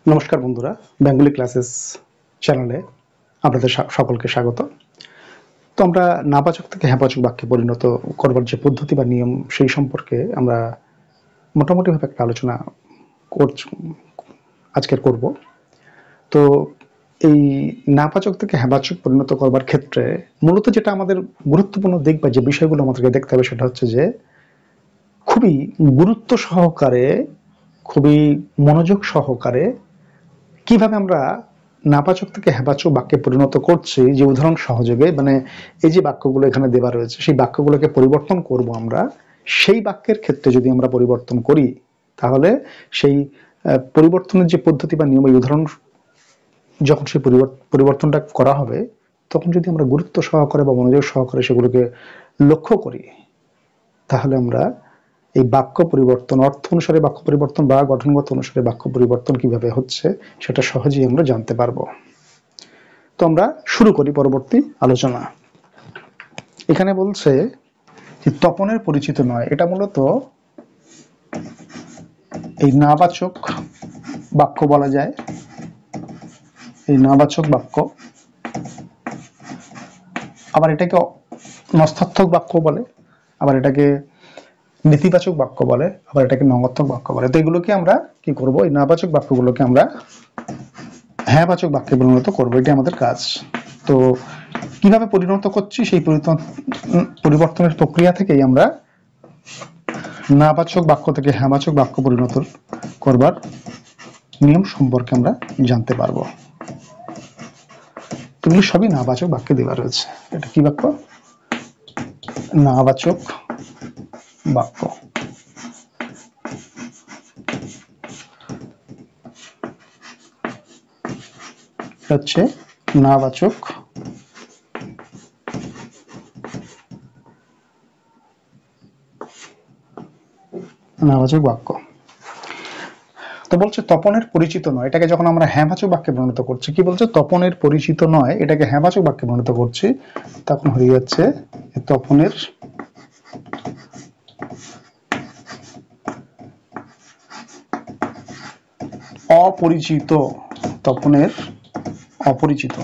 নমস্কার বন্ধুরা, Bengali classes চ্যানেলে আপনাদের সকলকে স্বাগত। তো আমরা নাবাচক থেকে হ্যাঁবাচক বাক্যে পরিণত করবার যে পদ্ধতি বা নিয়ম সেই সম্পর্কে আমরা মোটামুটিভাবে একটা আলোচনা আজকের করব। তো এই নাবাচক থেকে হ্যাঁবাচক পরিণত করবার ক্ষেত্রে মূলত যেটা আমাদের গুরুত্বপূর্ণ দিক বা যে বিষয়গুলো আমাদেরকে দেখতে হবে সেটা হচ্ছে যে খুবই গুরুত্ব সহকারে, খুবই মনোযোগ সহকারে কিভাবে আমরা নাবাচক থেকে হ্যাবাচক বাক্যে পরিণত করছি, যে উদাহরণ সহযোগে মানে এই যে বাক্যগুলো এখানে দেওয়া রয়েছে সেই বাক্যগুলোকে পরিবর্তন করব আমরা। সেই বাক্যের ক্ষেত্রে যদি আমরা পরিবর্তন করি তাহলে সেই পরিবর্তনের যে পদ্ধতি বা নিয়ম, এই উদাহরণ যখন সেই পরিবর্তনটা করা হবে তখন যদি আমরা গুরুত্ব সহকারে বা মনোযোগ সহকারে সেগুলোকে লক্ষ্য করি তাহলে আমরা এই বাক্য পরিবর্তন, অর্থ অনুসারে বাক্য পরিবর্তন বা গঠনগত অনুসারে বাক্য পরিবর্তন কিভাবে হচ্ছে সেটা সহজেই আমরা জানতে পারবো। তো আমরা শুরু করি পরবর্তী আলোচনা। এখানে বলছে যে তপনের পরিচিত নয়, এটা মূলত এই নাবাচক বাক্য বলা যায়। এই নাবাচক বাক্য, আবার এটাকে নস্তার্থক বাক্য বলে, আবার এটাকে নেতিবাচক বাক্য বলে, আবার এটাকে নঙ্গাত্মক বাক্য বলে। তো এগুলোকে আমরা কি করব, এই নাবাচক বাক্যগুলোকে আমরা হ্যাঁবাচক বাক্যে পরিণত করবো, এটি আমাদের কাজ। তো কিভাবে পরিণত করছি সেই পরিবর্তনের প্রক্রিয়া থেকেই আমরা নাবাচক বাক্য থেকে হ্যাঁবাচক বাক্য পরিণত করবার নিয়ম সম্পর্কে আমরা জানতে পারবো। এগুলো সবই নাবাচক বাক্যে দেওয়া রয়েছে। এটা কি বাক্য? নাবাচক বাক্য। হচ্ছে নাবাচক বাক্য। তো বলছে তপনের পরিচিত নয়, এটাকে যখন আমরা হ্যাঁবাচক বাক্যে পরিণত করছি, কি বলছে? তপনের পরিচিত নয় এটাকে হ্যাঁবাচক বাক্যে পরিণত করছি, তখন হয়ে যাচ্ছে তপনের অপরিচিত। তপনের অপরিচিত।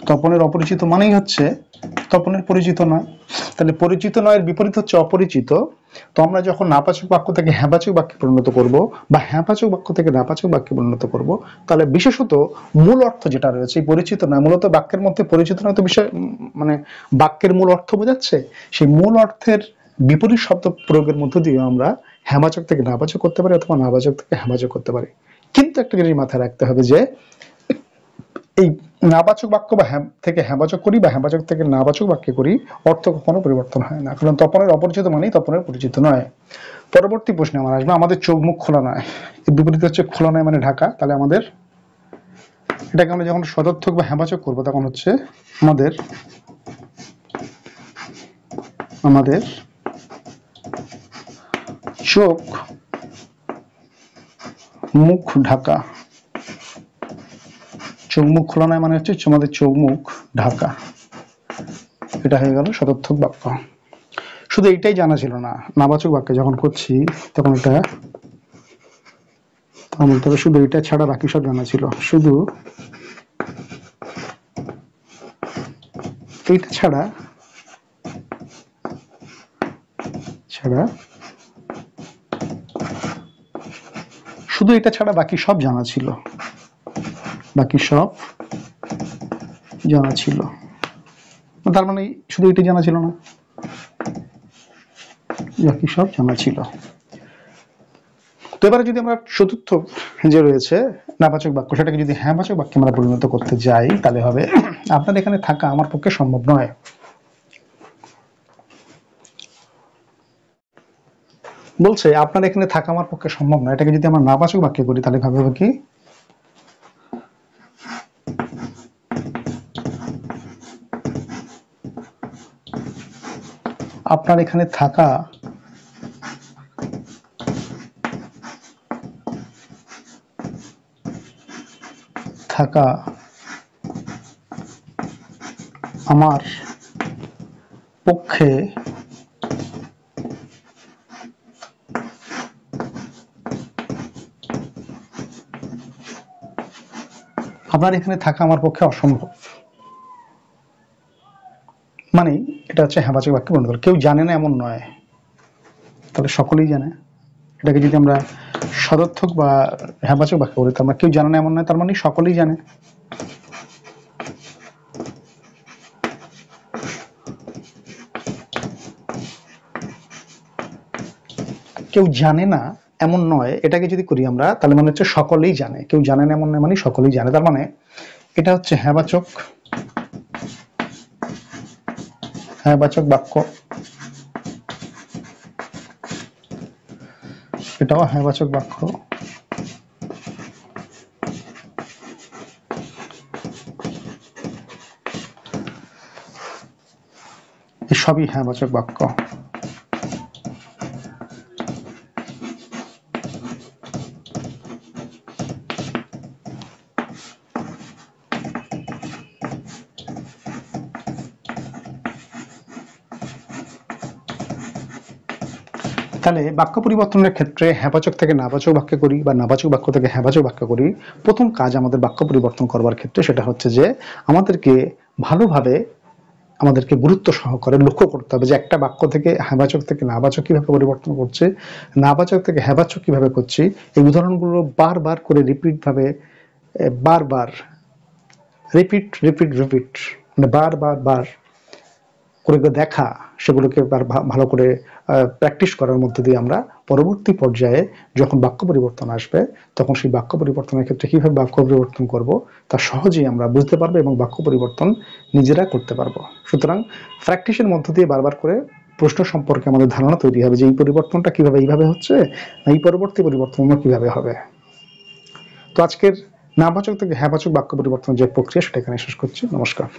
তপনের অপরিচিত মানেই হচ্ছে তপনের পরিচিত নয়। তাহলে পরিচিত নয়ের বিপরীত হচ্ছে অপরিচিত। তো আমরা যখন নাবাচক বাক্য থেকে হ্যাঁবাচক বাক্যে পরিণত করব বা হ্যাঁবাচক বাক্য থেকে নাবাচক বাক্যে পরিণত করব, তাহলে বিশেষত মূল অর্থ যেটা রয়েছে পরিচিত নয়, মূলত বাক্যের মধ্যে পরিচিত নয় তো বিষয় মানে বাক্যের মূল অর্থ বোঝাচ্ছে, সেই মূল অর্থের বিপরীত শব্দ প্রয়োগের মধ্য দিয়ে আমরা হ্যাঁবাচক থেকে নাবাচক করতে পারি অথবা নাবাচক থেকে হ্যাঁবাচক করতে পারি। কিন্তু একটা জিনিস মাথায় রাখতে হবে যে এই নাবাচক বাক্য বা থেকে হ্যাঁবাচক করি বা হ্যাঁবাচক থেকে নাবাচক বাক্যে করি, অর্থ কখনো পরিবর্তন হয় না, কারণ তপনের অপরিচিত মানেই তপনের পরিচিত নয়। পরবর্তী প্রশ্নে আমার আসবে, আমাদের চোখ মুখ খোলা নয়, এর বিপরীত হচ্ছে খোলা নয় মানে ঢাকা। তাহলে আমাদের এটাকে আমরা যখন সদর্থক বা হ্যাঁবাচক করবো তখন হচ্ছে আমাদের চোখ মুখ ঢাকা। চোখ মুখ খোলা নয় মানে হচ্ছে আমাদের চোখ মুখ ঢাকা। এটা হয়ে গেল সদর্থক বাক্য। শুধু এইটাই জানা ছিল না, নাবাচক বাক্যে যখন করছি তখন এটা বলতে হবে শুধু এটা ছাড়া বাকি সব জানা ছিল। শুধু এইটা ছাড়া শুধু এটা ছাড়া বাকি সব জানা ছিল। বাকি সব জানা ছিল, তার মানে শুধু এটা জানা ছিল না, বাকি সব জানা ছিল। তো এবারে যদি আমরা চতুর্থ যে রয়েছে নাবাচক বাক্য, সেটাকে যদি হ্যাঁবাচক বাক্যে আমরা পরিণত করতে যাই তাহলে হবে, আপনার এখানে থাকা আমার পক্ষে সম্ভব নয়। বলছে আপনার এখানে থাকা আমার পক্ষে সম্ভব নয়, এটাকে যদি আমরা নাবাচক বাক্যে করি তাহলে ভাবে কি, আপনার এখানে থাকা আমার পক্ষে আপনার এখানে থাকা আমার পক্ষে অসম্ভব, মানে এটা হচ্ছে হ্যাঁবাচক বাক্যে পরিণত করা। কেউ জানে না এমন নয়, তাহলে সকলেই জানে। এটাকে যদি আমরা সদর্থক বা হ্যাঁবাচক বাক্য বলি, তার মানে কেউ জানে না এমন নয়, তার মানে সকলেই জানে। কেউ জানে না এমন নয়, এটাকে যদি করি আমরা, তাহলে মানে হচ্ছে সকলেই জানে। কেউ জানে না এমন নয় মানে সকলেই জানে, তার মানে এটা হচ্ছে হ্যাঁবাচক বাক্য। এটাও হ্যাঁবাচক বাক্য। সবই হ্যাঁবাচক বাক্য। তাহলে বাক্য পরিবর্তনের ক্ষেত্রে হ্যাঁবাচক থেকে নাবাচক বাক্য করি বা নাবাচক বাক্য থেকে হ্যাঁবাচক বাক্য করি, প্রথম কাজ আমাদের বাক্য পরিবর্তন করবার ক্ষেত্রে সেটা হচ্ছে যে আমাদেরকে ভালোভাবে, আমাদেরকে গুরুত্ব সহকারে লক্ষ্য করতে হবে যে একটা বাক্য থেকে হ্যাঁবাচক থেকে নাবাচক কিভাবে পরিবর্তন করছে, নাবাচক থেকে হ্যাঁবাচক কিভাবে করছি। এই উদাহরণগুলো বারবার করে বারবার রিপিট মানে বার করে দেখা, সেগুলোকে ভালো করে প্র্যাকটিস করার মধ্যে দিয়ে আমরা পরবর্তী পর্যায়ে যখন বাক্য পরিবর্তন আসবে, তখন সেই বাক্য পরিবর্তনের ক্ষেত্রে কিভাবে বাক্য পরিবর্তন করব তা সহজেই আমরা বুঝতে পারবো এবং বাক্য পরিবর্তন নিজেরা করতে পারবো। সুতরাং প্র্যাকটিসের মধ্য দিয়ে বারবার করে প্রশ্ন সম্পর্কে আমাদের ধারণা তৈরি হবে যে এই পরিবর্তনটা কিভাবে এইভাবে হচ্ছে, না এই পরবর্তী পরিবর্তন কিভাবে হবে। তো আজকের নাবাচক থেকে হ্যাঁবাচক বাক্য পরিবর্তনের যে প্রক্রিয়া, সেটা এখানে শেষ করছি। নমস্কার।